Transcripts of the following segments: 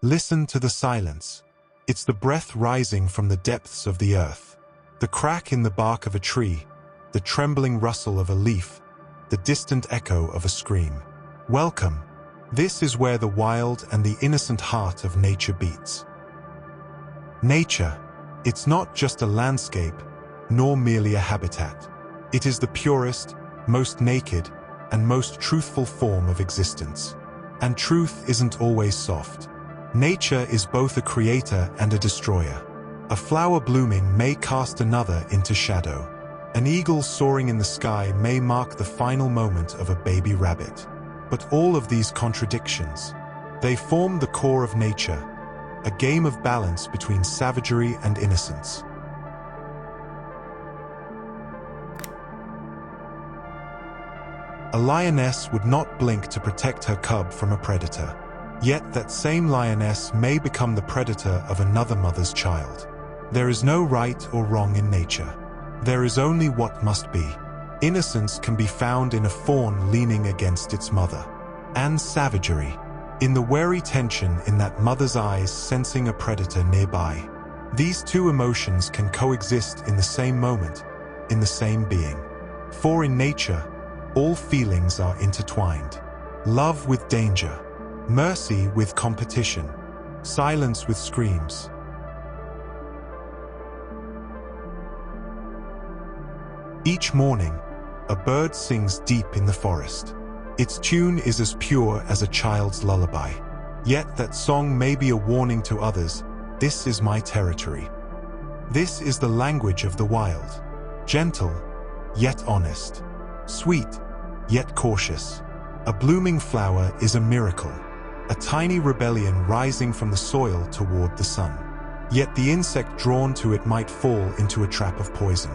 Listen to the silence. It's the breath rising from the depths of the earth, the crack in the bark of a tree, the trembling rustle of a leaf, the distant echo of a scream. Welcome. This is where the wild and the innocent heart of nature beats. Nature, it's not just a landscape, nor merely a habitat. It is the purest, most naked, and most truthful form of existence. And truth isn't always soft. Nature is both a creator and a destroyer. A flower blooming may cast another into shadow. An eagle soaring in the sky may mark the final moment of a baby rabbit. But all of these contradictions, they form the core of nature, a game of balance between savagery and innocence. A lioness would not blink to protect her cub from a predator. Yet that same lioness may become the predator of another mother's child. There is no right or wrong in nature. There is only what must be. Innocence can be found in a fawn leaning against its mother. And savagery, in the wary tension in that mother's eyes sensing a predator nearby. These two emotions can coexist in the same moment, in the same being. For in nature, all feelings are intertwined. Love with danger, mercy with competition, silence with screams. Each morning, a bird sings deep in the forest. Its tune is as pure as a child's lullaby. Yet that song may be a warning to others. This is my territory. This is the language of the wild. Gentle, yet honest. Sweet, yet cautious. A blooming flower is a miracle. A tiny rebellion rising from the soil toward the sun. Yet the insect drawn to it might fall into a trap of poison.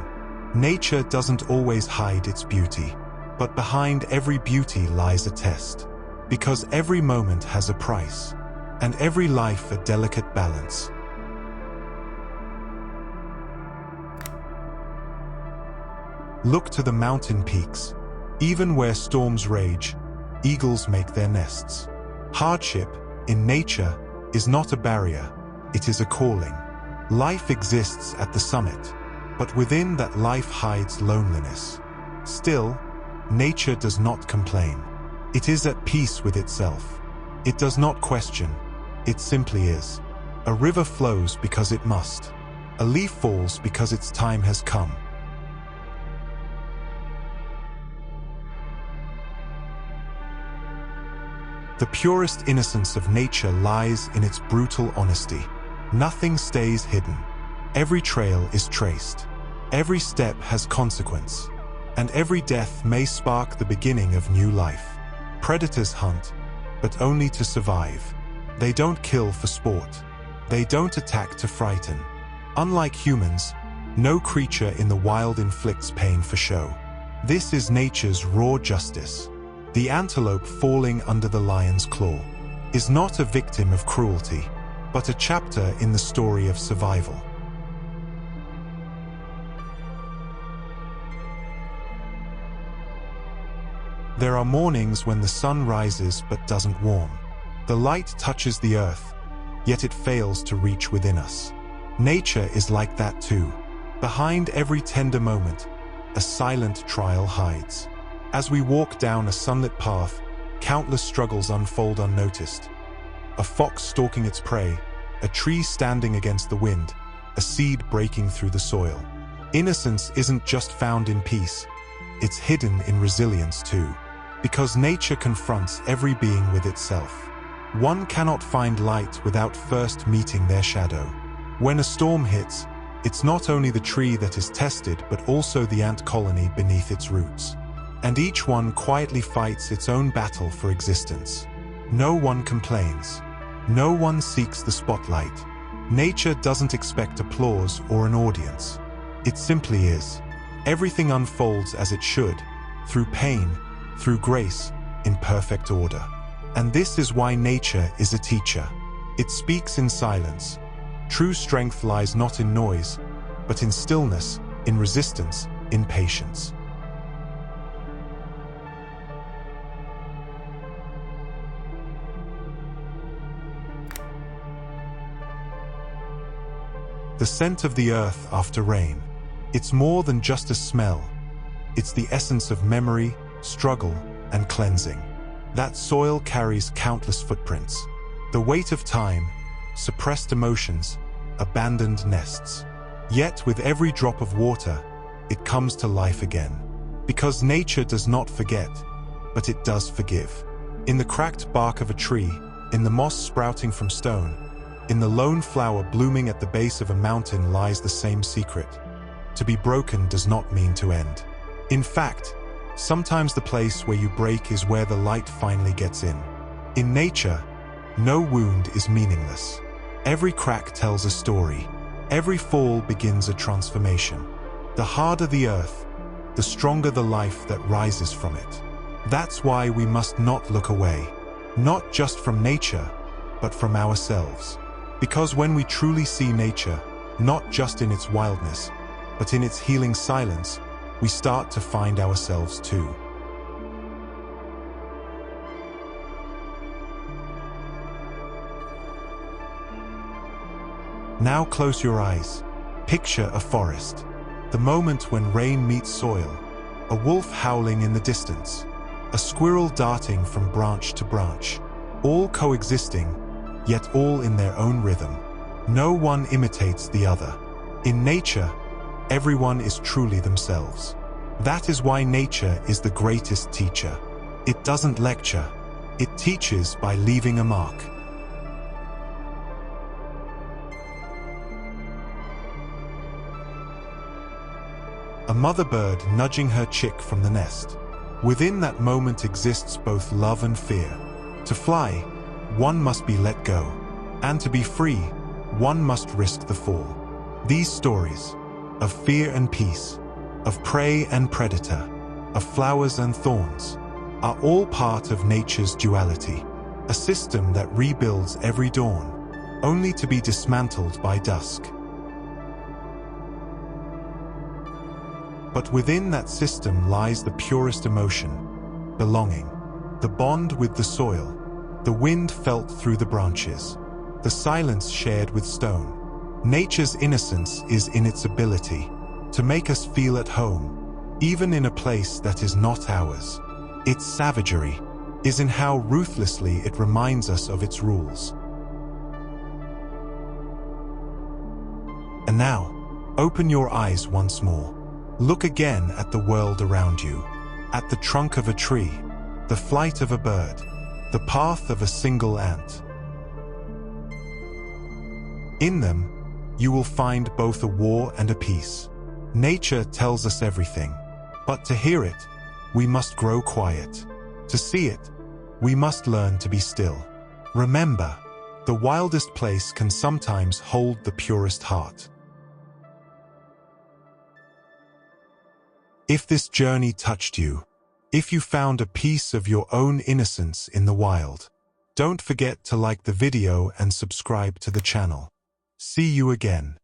Nature doesn't always hide its beauty, but behind every beauty lies a test. Because every moment has a price, and every life a delicate balance. Look to the mountain peaks. Even where storms rage, eagles make their nests. Hardship, in nature, is not a barrier, it is a calling. Life exists at the summit, but within that life hides loneliness. Still, nature does not complain. It is at peace with itself. It does not question, it simply is. A river flows because it must. A leaf falls because its time has come. The purest innocence of nature lies in its brutal honesty. Nothing stays hidden. Every trail is traced. Every step has consequence. And every death may spark the beginning of new life. Predators hunt, but only to survive. They don't kill for sport. They don't attack to frighten. Unlike humans, no creature in the wild inflicts pain for show. This is nature's raw justice. The antelope falling under the lion's claw is not a victim of cruelty, but a chapter in the story of survival. There are mornings when the sun rises but doesn't warm. The light touches the earth, yet it fails to reach within us. Nature is like that too. Behind every tender moment, a silent trial hides. As we walk down a sunlit path, countless struggles unfold unnoticed. A fox stalking its prey, a tree standing against the wind, a seed breaking through the soil. Innocence isn't just found in peace, it's hidden in resilience too. Because nature confronts every being with itself. One cannot find light without first meeting their shadow. When a storm hits, it's not only the tree that is tested, but also the ant colony beneath its roots. And each one quietly fights its own battle for existence. No one complains. No one seeks the spotlight. Nature doesn't expect applause or an audience. It simply is. Everything unfolds as it should, through pain, through grace, in perfect order. And this is why nature is a teacher. It speaks in silence. True strength lies not in noise, but in stillness, in resistance, in patience. The scent of the earth after rain. It's more than just a smell. It's the essence of memory, struggle, and cleansing. That soil carries countless footprints. The weight of time, suppressed emotions, abandoned nests. Yet with every drop of water, it comes to life again. Because nature does not forget, but it does forgive. In the cracked bark of a tree, in the moss sprouting from stone, in the lone flower blooming at the base of a mountain lies the same secret. To be broken does not mean to end. In fact, sometimes the place where you break is where the light finally gets in. In nature, no wound is meaningless. Every crack tells a story. Every fall begins a transformation. The harder the earth, the stronger the life that rises from it. That's why we must not look away. Not just from nature, but from ourselves. Because when we truly see nature, not just in its wildness, but in its healing silence, we start to find ourselves too. Now close your eyes. Picture a forest. The moment when rain meets soil. A wolf howling in the distance. A squirrel darting from branch to branch. All coexisting, yet all in their own rhythm. No one imitates the other. In nature, everyone is truly themselves. That is why nature is the greatest teacher. It doesn't lecture. It teaches by leaving a mark. A mother bird nudging her chick from the nest. Within that moment exists both love and fear. To fly, one must be let go. And to be free, one must risk the fall. These stories, of fear and peace, of prey and predator, of flowers and thorns, are all part of nature's duality. A system that rebuilds every dawn, only to be dismantled by dusk. But within that system lies the purest emotion, belonging. The bond with the soil, the wind felt through the branches, the silence shared with stone. Nature's innocence is in its ability to make us feel at home, even in a place that is not ours. Its savagery is in how ruthlessly it reminds us of its rules. And now, open your eyes once more. Look again at the world around you, at the trunk of a tree, the flight of a bird, the path of a single ant. In them, you will find both a war and a peace. Nature tells us everything, but to hear it, we must grow quiet. To see it, we must learn to be still. Remember, the wildest place can sometimes hold the purest heart. If this journey touched you, if you found a piece of your own innocence in the wild, don't forget to like the video and subscribe to the channel. See you again.